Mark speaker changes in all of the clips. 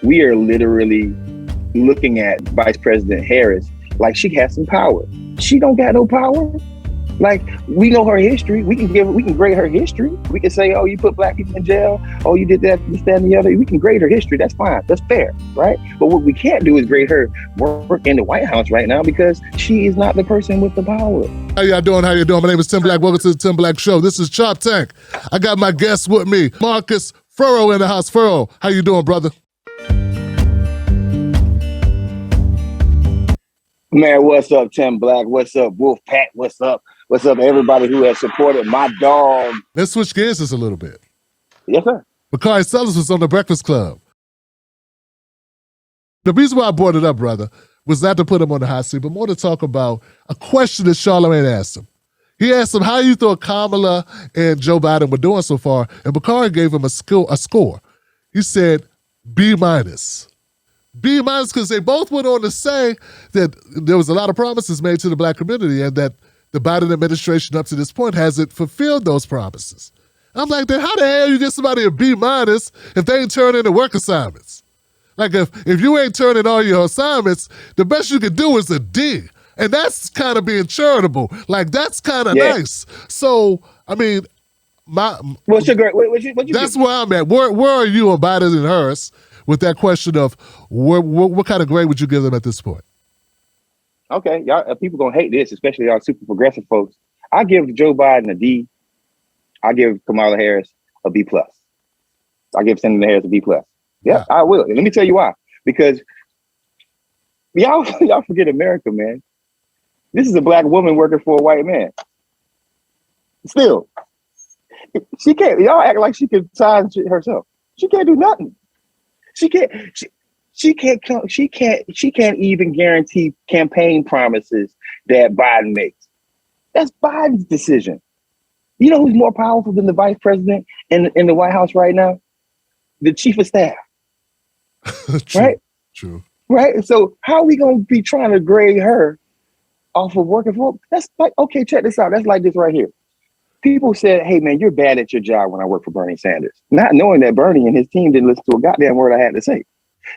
Speaker 1: we are literally looking at Vice President Harris like she has some power. She don't got no power. Like, we know her history. We can grade her history. We can say, oh, you put black people in jail. Oh, you did that, this, that, and the other. We can grade her history. That's fine. That's fair, right? But what we can't do is grade her work in the White House right now because she is not the person with the power.
Speaker 2: How y'all doing? How you doing? My name is Tim Black. Welcome to the Tim Black Show. This is Chop Tank. I got my guest with me, Marcus Ferrell in the house. Ferrell, how you doing, brother?
Speaker 1: Man, what's up, Tim Black? What's up, Wolfpack? What's up? What's up, everybody who has supported my dog?
Speaker 2: Let's switch gears just a little bit.
Speaker 1: Yes, sir.
Speaker 2: Bakari Sellers was on the Breakfast Club. The reason why I brought it up, brother, was not to put him on the hot seat, but more to talk about a question that Charlamagne asked him. He asked him how you thought Kamala and Joe Biden were doing so far, and Bakari gave him a score. He said B-. B- because they both went on to say that there was a lot of promises made to the black community and that the Biden administration up to this point hasn't fulfilled those promises. I'm like, then how the hell you get somebody a B- if they ain't turning in work assignments? Like, if you ain't turning all your assignments, the best you can do is a D. And that's kind of being charitable. Like, that's kind of nice. So, I mean,
Speaker 1: what's your grade?
Speaker 2: That's where I'm at. Where are you on Biden and Harris with that question of what kind of grade would you give them at this point?
Speaker 1: Okay, y'all people gonna hate this, especially y'all super progressive folks. I give Joe Biden a D. I give Kamala Harris a B+. I give Senator Harris a B+. Yeah, I will. And let me tell you why. Because y'all forget America, man. This is a black woman working for a white man. Still, she can't. Y'all act like she can sign shit herself. She can't do nothing. She can't even guarantee campaign promises that Biden makes. That's Biden's decision. You know who's more powerful than the vice president in the White House right now? The chief of staff.
Speaker 2: True,
Speaker 1: right?
Speaker 2: True.
Speaker 1: Right? So how are we going to be trying to grade her off of working for? That's like, okay, check this out. That's like this right here. People said, hey, man, you're bad at your job when I work for Bernie Sanders. Not knowing that Bernie and his team didn't listen to a goddamn word I had to say.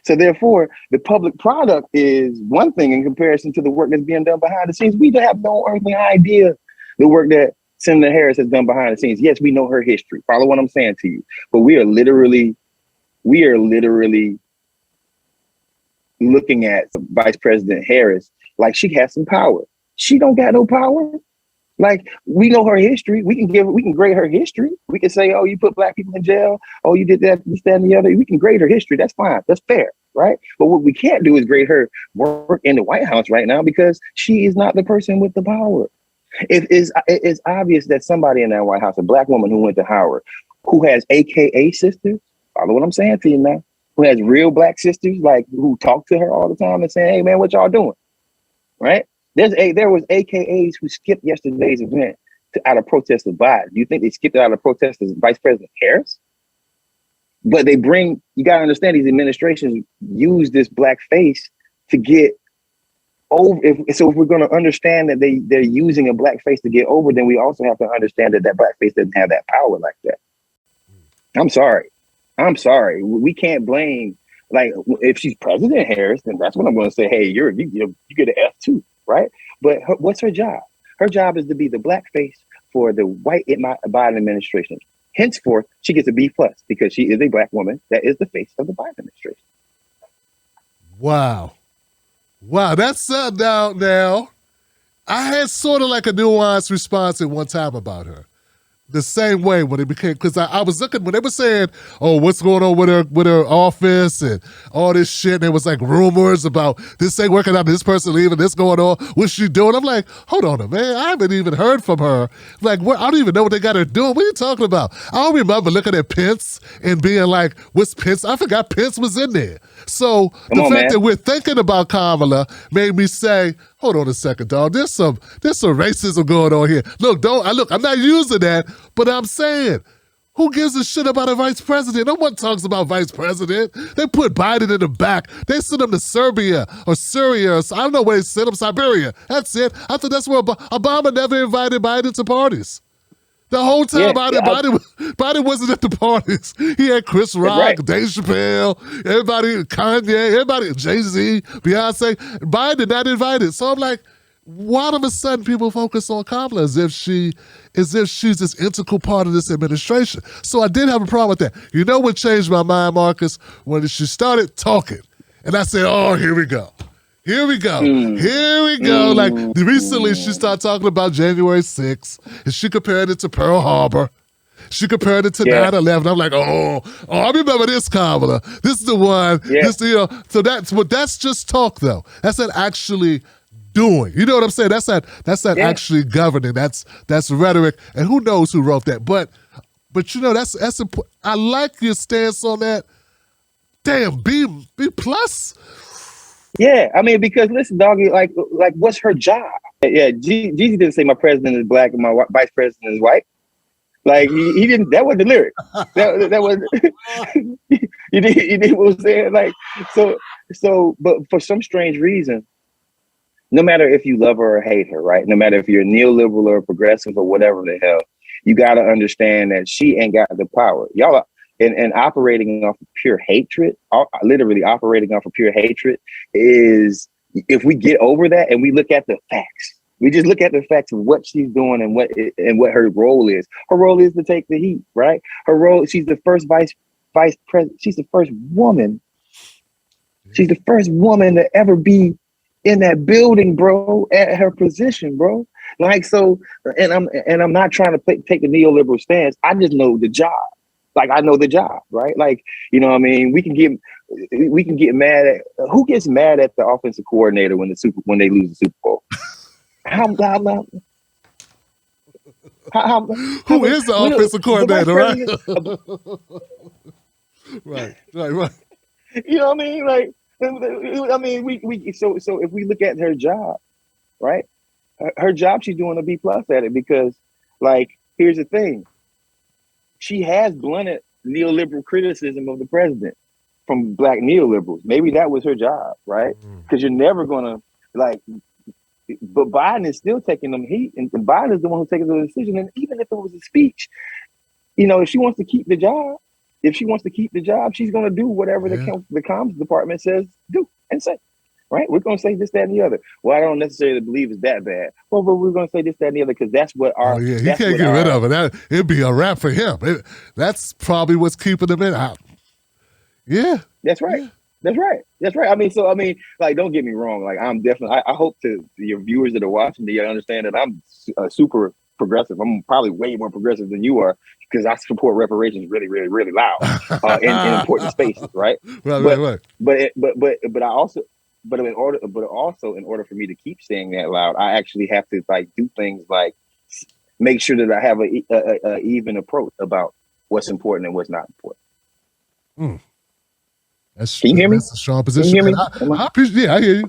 Speaker 1: So therefore, the public product is one thing in comparison to the work that's being done behind the scenes. We have no earthly idea the work that Senator Harris has done behind the scenes. Yes, we know her history. Follow what I'm saying to you. But we are literally looking at Vice President Harris like she has some power. She don't got no power. Like, we know her history. We can grade her history. We can say, oh, you put black people in jail. Oh, you did that, this, that, and the other. We can grade her history. That's fine. That's fair, right? But what we can't do is grade her work in the White House right now because she is not the person with the power. It is obvious that somebody in that White House, a black woman who went to Howard, who has AKA sisters, follow what I'm saying to you now, who has real black sisters, like who talk to her all the time and say, hey, man, what y'all doing, right? There was AKAs who skipped yesterday's event out of protest of Biden. Do you think they skipped it out of protest of Vice President Harris? But you got to understand, these administrations use this black face to get over. If we're going to understand that they're using a black face to get over, then we also have to understand that black face doesn't have that power like that. I'm sorry. We can't blame, like, if she's President Harris, then that's when I'm going to say, hey, you get an F too. Right? But what's her job? Her job is to be the black face for the white Biden administration. Henceforth, she gets a B+ because she is a black woman that is the face of the Biden administration.
Speaker 2: Wow, that's now. I had sort of like a nuanced response at one time about her. The same way when it became, because I was looking when they were saying, oh, what's going on with her office and all this shit. And there was like rumors about this ain't working out, this person leaving, this going on, what's she doing? I'm like, hold on a minute, I haven't even heard from her. Like, I don't even know what they got her doing. What are you talking about? I don't remember looking at Pence and being like, what's Pence? I forgot Pence was in there. So the fact that we're thinking about Kamala made me say, hold on a second, dog. There's some racism going on here. Look, I'm not using that, but I'm saying, who gives a shit about a vice president? No one talks about vice president. They put Biden in the back. They sent him to Serbia or Syria. Or, I don't know where they sent him, Siberia. That's it. I thought that's where Obama never invited Biden to parties. The whole time,
Speaker 1: Yeah,
Speaker 2: Biden wasn't at the parties. He had Chris Rock,
Speaker 1: right.
Speaker 2: Dave Chappelle, everybody, Kanye, everybody, Jay-Z, Beyonce. Biden did not invite it. So I'm like, why all of a sudden people focus on Kamala as if she's this integral part of this administration? So I did have a problem with that. You know what changed my mind, Marcus? When she started talking. And I said, oh, here we go. Here we go. Here we go. Like, recently she started talking about January 6th, and she compared it to Pearl Harbor. She compared it to 9/11. I'm like, oh, I remember this, Kamala. This is the one.
Speaker 1: Yeah.
Speaker 2: This, so that's just talk, though. That's not actually doing. You know what I'm saying? That's not actually governing. That's rhetoric. And who knows who wrote that? But that's important. I like your stance on that. Damn, B plus.
Speaker 1: Yeah, I mean, because listen, doggy, like what's her job? Yeah, Jeezy didn't say my president is black and my vice president is white. Like he didn't. That wasn't the lyric. That was you did what I'm saying. Like so, but for some strange reason, no matter if you love her or hate her, right? No matter if you're neoliberal or progressive or whatever the hell, you got to understand that she ain't got the power. Y'all are, and operating off of pure hatred, literally operating off of pure hatred is, if we get over that and we look at the facts, we just look at the facts of what she's doing and what her role is. Her role is to take the heat, right? Her role, she's the first vice president. She's the first woman. She's the first woman to ever be in that building, bro, at her position, bro. Like, so, and I'm not trying to take a neoliberal stance. I just know the job. Like, I know the job, right? Like, you know what I mean? We can get mad at, who gets mad at the offensive coordinator when they lose the Super Bowl? Who
Speaker 2: is the offensive coordinator, right? Right.
Speaker 1: You know what I mean? Like, I mean, so if we look at her job, right? Her job, she's doing a B+ at it, because, like, here's the thing. She has blunted neoliberal criticism of the president from black neoliberals. Maybe that was her job, right? Because you're never gonna, like, but Biden is still taking them heat, and Biden is the one who's taking the decision. And even if it was a speech, you know, if she wants to keep the job, she's gonna do whatever the comms department says do and say. Right? We're going to say this, that, and the other. Well, I don't necessarily believe it's that bad. Well, but we're going to say this, that, and the other, because that's what our...
Speaker 2: Oh, yeah, he can't get rid of it. It'd be a wrap for him. That's probably what's keeping him in. Yeah.
Speaker 1: That's right. Yeah. That's right. I mean, like, don't get me wrong. Like, I'm definitely... I hope to your viewers that are watching, they understand that I'm super progressive. I'm probably way more progressive than you are, because I support reparations really, really, really loud in important spaces, right?
Speaker 2: Right.
Speaker 1: But I also... But in order for me to keep saying that loud, I actually have to, like, do things like make sure that I have a even approach about what's important and what's not important.
Speaker 2: Can
Speaker 1: you hear me?
Speaker 2: That's a strong position.
Speaker 1: Can you hear me?
Speaker 2: I appreciate. Yeah, I hear you.